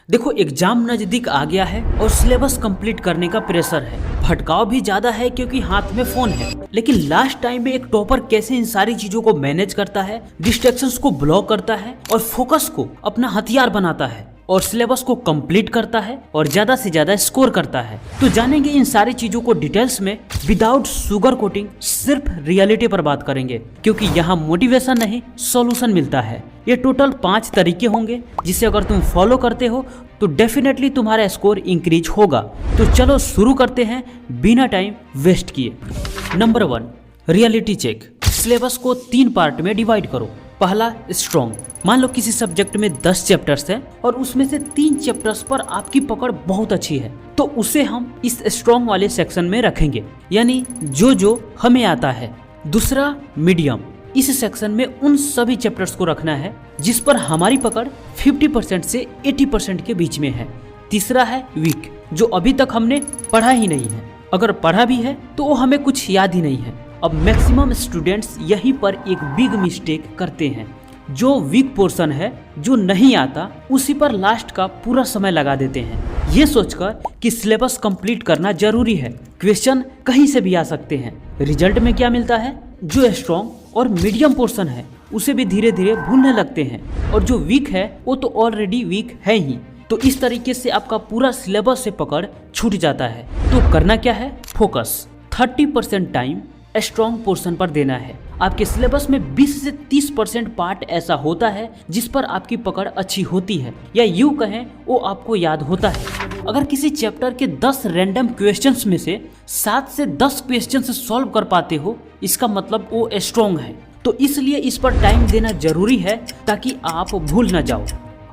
देखो एग्जाम नजदीक आ गया है और सिलेबस कंप्लीट करने का प्रेशर है। भटकाव भी ज्यादा है क्योंकि हाथ में फोन है। लेकिन लास्ट टाइम में एक टॉपर कैसे इन सारी चीजों को मैनेज करता है, डिस्ट्रैक्शंस को ब्लॉक करता है और फोकस को अपना हथियार बनाता है और सिलेबस को कंप्लीट करता है और ज्यादा से ज्यादा स्कोर करता है। तो जानेंगे इन सारी चीजों को डिटेल्स में विदाउट शुगर कोटिंग, सिर्फ रियलिटी पर बात करेंगे क्योंकि यहाँ मोटिवेशन नहीं सॉल्यूशन मिलता है। ये टोटल 5 तरीके होंगे जिसे अगर तुम फॉलो करते हो तो डेफिनेटली तुम्हारा स्कोर इंक्रीज होगा। तो चलो शुरू करते हैं बिना टाइम वेस्ट किए। Number 1, reality check. सिलेबस को 3 पार्ट में डिवाइड करो। पहला, स्ट्रॉन्ग। मान लो किसी सब्जेक्ट में 10 चैप्टर्स हैं और उसमें से 3 चैप्टर्स पर आपकी पकड़ बहुत अच्छी है, तो उसे हम इस स्ट्रॉन्ग वाले सेक्शन में रखेंगे, यानी जो हमें आता है। दूसरा, मीडियम। इस सेक्शन में उन सभी चैप्टर्स को रखना है जिस पर हमारी पकड़ 50% से 80% के बीच में है। तीसरा है वीक, जो अभी तक हमने पढ़ा ही नहीं है, अगर पढ़ा भी है तो वो हमें कुछ याद ही नहीं है। अब मैक्सिमम स्टूडेंट्स यहीं पर एक बिग मिस्टेक करते हैं। जो वीक पोर्शन है, जो नहीं आता, उसी पर लास्ट का पूरा समय लगा देते हैं, ये सोचकर कि सिलेबस कंप्लीट करना जरूरी है, क्वेश्चन कहीं से भी आ सकते हैं। रिजल्ट में क्या मिलता है, जो स्ट्रॉन्ग और मीडियम पोर्शन है उसे भी धीरे धीरे भूलने लगते हैं और जो वीक है वो तो ऑलरेडी वीक है ही। तो इस तरीके से आपका पूरा सिलेबस से पकड़ छूट जाता है। तो करना क्या है, फोकस 30% टाइम स्ट्रॉन्ग पोर्शन पर देना है। आपके सिलेबस में 20 से 30% पार्ट ऐसा होता है जिस पर आपकी पकड़ अच्छी होती है, या यूं कहें वो आपको याद होता है। अगर किसी चैप्टर के 10 रैंडम क्वेश्चंस में से 7 से 10 क्वेश्चंस सॉल्व कर पाते हो, इसका मतलब वो स्ट्रॉन्ग है। तो इसलिए इस पर टाइम देना जरूरी है ताकि आप भूल ना जाओ।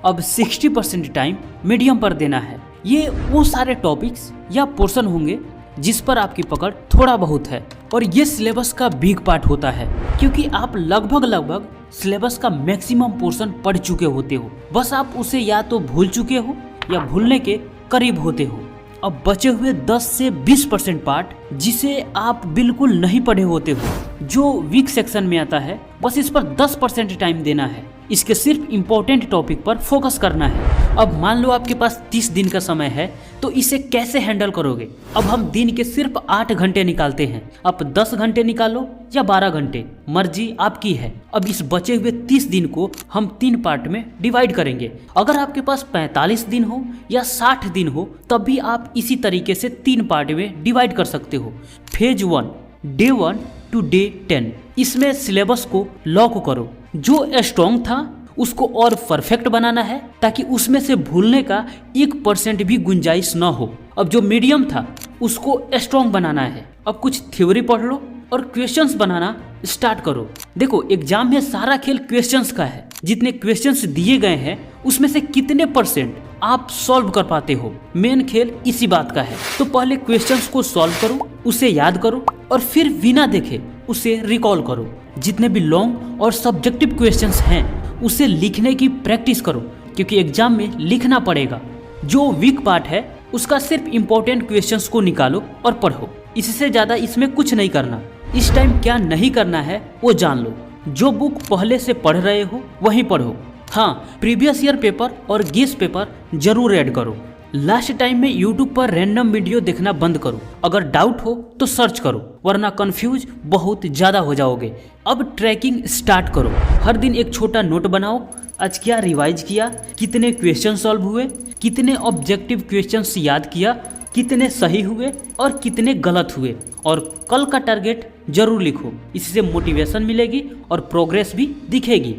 अब 60% टाइम मीडियम पर देना है। ये वो सारे टॉपिक्स या पोर्शन होंगे जिस पर आपकी पकड़ थोड़ा बहुत है और ये सिलेबस का बिग पार्ट होता है क्योंकि आप लगभग सिलेबस का मैक्सिमम पोर्शन पढ़ चुके होते हो, बस आप उसे या तो भूल चुके हो या भूलने के करीब होते हो। अब बचे हुए 10 से 20% पार्ट जिसे आप बिल्कुल नहीं पढ़े होते हो, जो वीक सेक्शन में आता है, बस इस पर 10% टाइम देना है। इसके सिर्फ इम्पोर्टेंट टॉपिक पर फोकस करना है। अब मान लो आपके पास 30 दिन का समय है, तो इसे कैसे हैंडल करोगे। अब हम दिन के सिर्फ 8 घंटे निकालते हैं, आप 10 घंटे निकालो या 12 घंटे, मर्जी आपकी है। अब इस बचे हुए 30 दिन को हम 3 पार्ट में डिवाइड करेंगे। अगर आपके पास 45 दिन हो या 60 दिन हो, तब भी आप इसी तरीके से 3 पार्ट में डिवाइड कर सकते हो। फेज 1, डे 1 टू डे 10, इसमें सिलेबस को लॉक करो। जो स्ट्रॉन्ग था उसको और परफेक्ट बनाना है ताकि उसमें से भूलने का 1% भी गुंजाइश न हो। अब जो मीडियम था उसको स्ट्रॉन्ग बनाना है। अब कुछ थ्योरी पढ़ लो और क्वेश्चंस बनाना स्टार्ट करो। देखो एग्जाम में सारा खेल क्वेश्चंस का है। जितने क्वेश्चंस दिए गए हैं उसमें से कितने % आप सॉल्व कर पाते हो, मेन खेल इसी बात का है। तो पहले क्वेश्चंस को सॉल्व करो, उसे याद करो और फिर बिना देखे उसे रिकॉल करो। जितने भी लॉन्ग और सब्जेक्टिव क्वेश्चंस हैं उसे लिखने की प्रैक्टिस करो क्योंकि एग्जाम में लिखना पड़ेगा। जो वीक पार्ट है उसका सिर्फ इम्पोर्टेंट क्वेश्चंस को निकालो और पढ़ो, इससे ज़्यादा इसमें कुछ नहीं करना। इस टाइम क्या नहीं करना है वो जान लो। जो बुक पहले से पढ़ रहे हो वहीं पढ़ो। हाँ, प्रीवियस ईयर पेपर और गेस पेपर जरूर ऐड करो। लास्ट टाइम में यूट्यूब पर रैंडम वीडियो देखना बंद करो। अगर डाउट हो तो सर्च करो, वरना कंफ्यूज बहुत ज़्यादा हो जाओगे। अब ट्रैकिंग स्टार्ट करो। हर दिन एक छोटा नोट बनाओ। आज क्या रिवाइज किया, कितने क्वेश्चन सॉल्व हुए, कितने ऑब्जेक्टिव क्वेश्चंस याद किया, कितने सही हुए और कितने गलत हुए, और कल का टारगेट जरूर लिखो। इससे मोटिवेशन मिलेगी और प्रोग्रेस भी दिखेगी।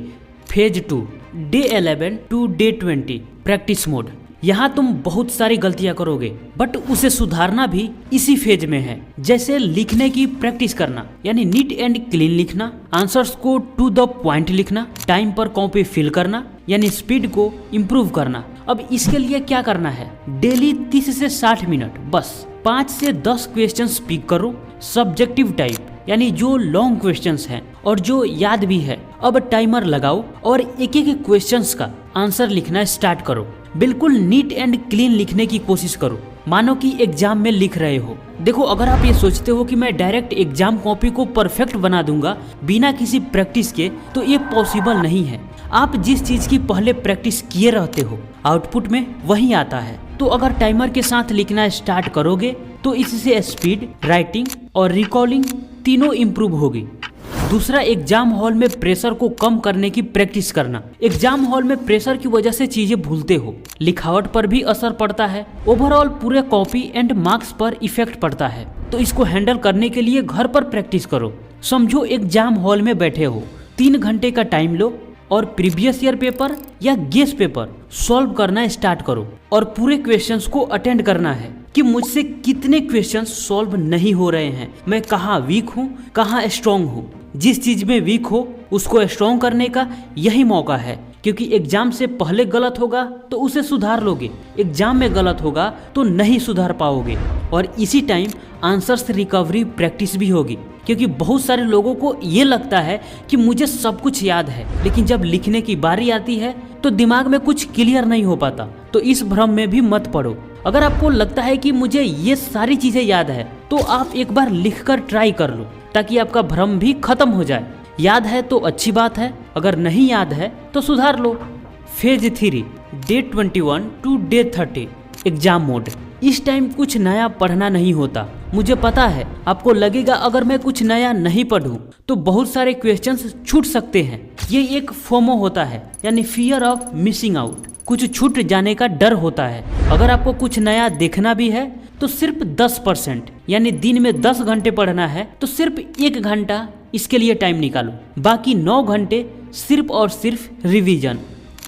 Phase 2, day 11 to day 20, practice mode. यहाँ तुम बहुत सारी गलतियां करोगे बट उसे सुधारना भी इसी फेज में है। जैसे लिखने की प्रैक्टिस करना, यानी नीट एंड क्लीन लिखना, आंसर्स को टू द पॉइंट लिखना, टाइम पर कॉपी फिल करना, यानी स्पीड को इम्प्रूव करना। अब इसके लिए क्या करना है, डेली 30 से 60 मिनट बस 5 से 10 क्वेश्चन पिक करो, सब्जेक्टिव टाइप, यानी जो लॉन्ग क्वेश्चंस हैं और जो याद भी है। अब टाइमर लगाओ और एक एक क्वेश्चंस का आंसर लिखना स्टार्ट करो। बिल्कुल नीट एंड क्लीन लिखने की कोशिश करो। मानो कि एग्जाम में लिख रहे हो। देखो, अगर आप ये सोचते हो कि मैं डायरेक्ट एग्जाम कॉपी को परफेक्ट बना दूंगा बिना किसी प्रैक्टिस के, तो ये पॉसिबल नहीं है। आप जिस चीज की पहले प्रैक्टिस किए रहते हो आउटपुट में वही आता है। तो अगर टाइमर के साथ लिखना स्टार्ट करोगे तो इससे स्पीड, राइटिंग और रिकॉलिंग तीनों इम्प्रूव होगी। दूसरा, एग्जाम हॉल में प्रेशर को कम करने की प्रैक्टिस करना। एग्जाम हॉल में प्रेशर की वजह से चीजें भूलते हो, लिखावट पर भी असर पड़ता है, ओवरऑल पूरे कॉपी एंड मार्क्स पर इफेक्ट पड़ता है। तो इसको हैंडल करने के लिए घर पर प्रैक्टिस करो। समझो एग्जाम हॉल में बैठे हो, 3 घंटे का टाइम लो और प्रीवियस ईयर पेपर या गेस पेपर सॉल्व करना स्टार्ट करो और पूरे क्वेश्चंस को अटेंड करना है कि मुझसे कितने क्वेश्चंस सॉल्व नहीं हो रहे हैं, मैं कहाँ वीक हूँ, कहाँ स्ट्रॉन्ग हूँ। जिस चीज में वीक हो उसको स्ट्रॉन्ग करने का यही मौका है, क्योंकि एग्जाम से पहले गलत होगा तो उसे सुधार लोगे, एग्जाम में गलत होगा तो नहीं सुधार पाओगे। और इसी टाइम आंसर्स रिकवरी प्रैक्टिस भी होगी, क्योंकि बहुत सारे लोगों को ये लगता है कि मुझे सब कुछ याद है, लेकिन जब लिखने की बारी आती है तो दिमाग में कुछ क्लियर नहीं हो पाता। तो इस भ्रम में भी मत पड़ो। अगर आपको लगता है कि मुझे ये सारी चीजें याद है तो आप एक बार लिखकर ट्राई कर लो, ताकि आपका भ्रम भी खत्म हो जाए। याद है तो अच्छी बात है, अगर नहीं याद है तो सुधार लो। Phase 3 day 21 to day 30 exam mode. इस टाइम कुछ नया पढ़ना नहीं होता। मुझे पता है आपको लगेगा अगर मैं कुछ नया नहीं पढ़ूं तो बहुत सारे क्वेश्चंस छूट सकते हैं। ये एक फोमो होता है, यानी फियर ऑफ मिसिंग आउट। कुछ छूट जाने का डर होता है। अगर आपको कुछ नया देखना भी है तो सिर्फ 10%, यानी दिन में 10 घंटे पढ़ना है तो सिर्फ 1 घंटा इसके लिए टाइम निकालो। बाकी 9 घंटे सिर्फ और सिर्फ रिवीजन।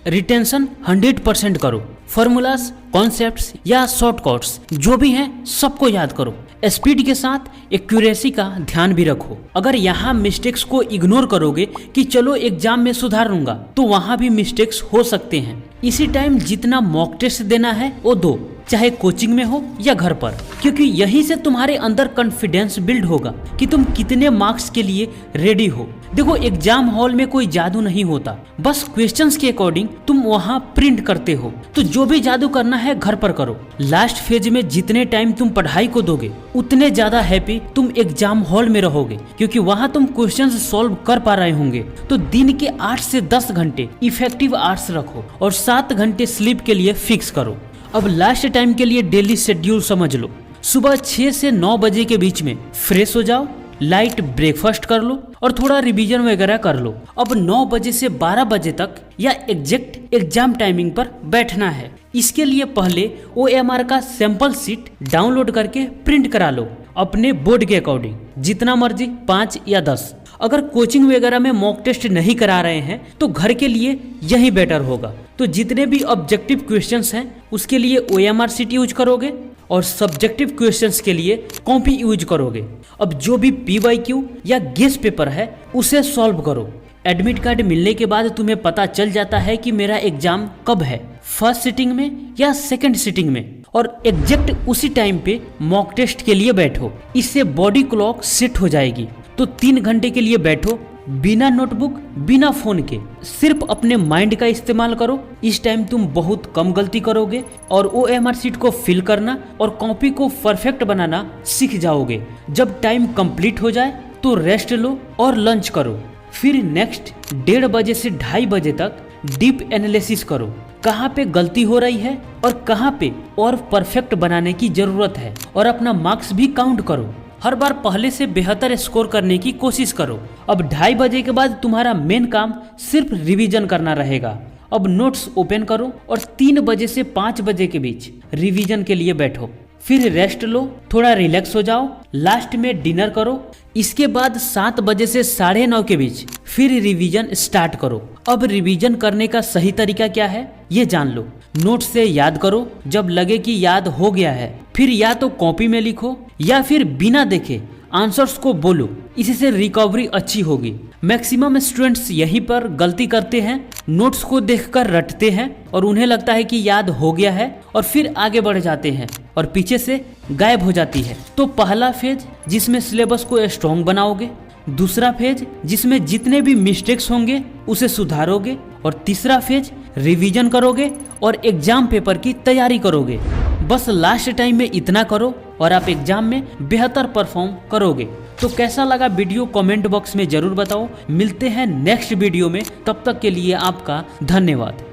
रिटेंशन 100% करो। फॉर्मूलाज, कॉन्सेप्ट्स या शॉर्टकट्स जो भी हैं सबको याद करो। स्पीड के साथ एक्यूरेसी का ध्यान भी रखो। अगर यहाँ मिस्टेक्स को इग्नोर करोगे कि चलो एग्जाम में सुधारूंगा, तो वहाँ भी मिस्टेक्स हो सकते हैं। इसी टाइम जितना मॉक टेस्ट देना है वो दो, चाहे कोचिंग में हो या घर पर, क्योंकि यहीं से तुम्हारे अंदर कॉन्फिडेंस बिल्ड होगा कि तुम कितने मार्क्स के लिए रेडी हो। देखो, एग्जाम हॉल में कोई जादू नहीं होता, बस क्वेश्चंस के अकॉर्डिंग तुम वहाँ प्रिंट करते हो। तो जो भी जादू करना है घर पर करो। लास्ट फेज में जितने टाइम तुम पढ़ाई को दोगे उतने ज्यादा हैप्पी तुम एग्जाम हॉल में रहोगे, क्योंकि वहाँ तुम क्वेश्चंस सॉल्व कर पा रहे होंगे। तो दिन के 8 से 10 घंटे इफेक्टिव आवर्स रखो और 7 घंटे स्लीप के लिए फिक्स करो। अब लास्ट टाइम के लिए डेली शेड्यूल समझ लो। सुबह 6 से 9 बजे के बीच में फ्रेश हो जाओ, लाइट ब्रेकफास्ट कर लो और थोड़ा रिवीजन वगैरह कर लो। अब 9 बजे से 12 बजे तक या एग्जैक्ट एग्जाम टाइमिंग पर बैठना है। इसके लिए पहले OMR का सैंपल शीट डाउनलोड करके प्रिंट करा लो अपने बोर्ड के अकॉर्डिंग, जितना मर्जी 5 या 10। अगर कोचिंग वगैरह में मॉक टेस्ट नहीं करा रहे हैं तो घर के लिए यही बेटर होगा। तो जितने भी ऑब्जेक्टिव क्वेश्चंस हैं उसके लिए OMR शीट यूज करोगे और सब्जेक्टिव क्वेश्चंस के लिए कॉपी यूज करोगे। अब जो भी PYQ या गेस पेपर है उसे सॉल्व करो। एडमिट कार्ड मिलने के बाद तुम्हें पता चल जाता है कि मेरा एग्जाम कब है, फर्स्ट सिटिंग में या सेकंड सिटिंग में, और एग्जैक्ट उसी टाइम पे मॉक टेस्ट के लिए बैठो। इससे बॉडी क्लॉक सेट हो जाएगी। तो 3 घंटे के लिए बैठो, बिना नोटबुक, बिना फोन के, सिर्फ अपने माइंड का इस्तेमाल करो। इस टाइम तुम बहुत कम गलती करोगे और OMR शीट को फिल करना और कॉपी को परफेक्ट बनाना सीख जाओगे। जब टाइम कंप्लीट हो जाए तो रेस्ट लो और लंच करो। फिर नेक्स्ट 1:30 बजे से 2:30 बजे तक डीप एनालिसिस करो, कहाँ पे गलती हो रही है और कहाँ पे और परफेक्ट बनाने की जरूरत है, और अपना मार्क्स भी काउंट करो। हर बार पहले से बेहतर स्कोर करने की कोशिश करो। अब 2:30 बजे के बाद तुम्हारा मेन काम सिर्फ रिवीजन करना रहेगा। अब नोट्स ओपन करो और 3 बजे से 5 बजे के बीच रिवीजन के लिए बैठो। फिर रेस्ट लो, थोड़ा रिलैक्स हो जाओ, लास्ट में डिनर करो। इसके बाद 7 बजे से 9:30 के बीच फिर रिवीजन स्टार्ट करो। अब रिवीजन करने का सही तरीका क्या है ये जान लो। नोट से याद करो, जब लगे कि याद हो गया है फिर या तो कॉपी में लिखो या फिर बिना देखे आंसर्स को बोलो। इससे रिकवरी अच्छी होगी। मैक्सिमम स्टूडेंट्स यहीं पर गलती करते हैं, नोट्स को देखकर रटते हैं और उन्हें लगता है कि याद हो गया है और फिर आगे बढ़ जाते हैं और पीछे से गायब हो जाती है। तो पहला फेज जिसमें सिलेबस को स्ट्रॉन्ग बनाओगे, दूसरा फेज जिसमें जितने भी मिस्टेक्स होंगे उसे सुधारोगे, और तीसरा फेज रिवीजन करोगे और एग्जाम पेपर की तैयारी करोगे। बस लास्ट टाइम में इतना करो और आप एग्जाम में बेहतर परफॉर्म करोगे। तो कैसा लगा वीडियो कमेंट बॉक्स में जरूर बताओ। मिलते हैं नेक्स्ट वीडियो में, तब तक के लिए आपका धन्यवाद।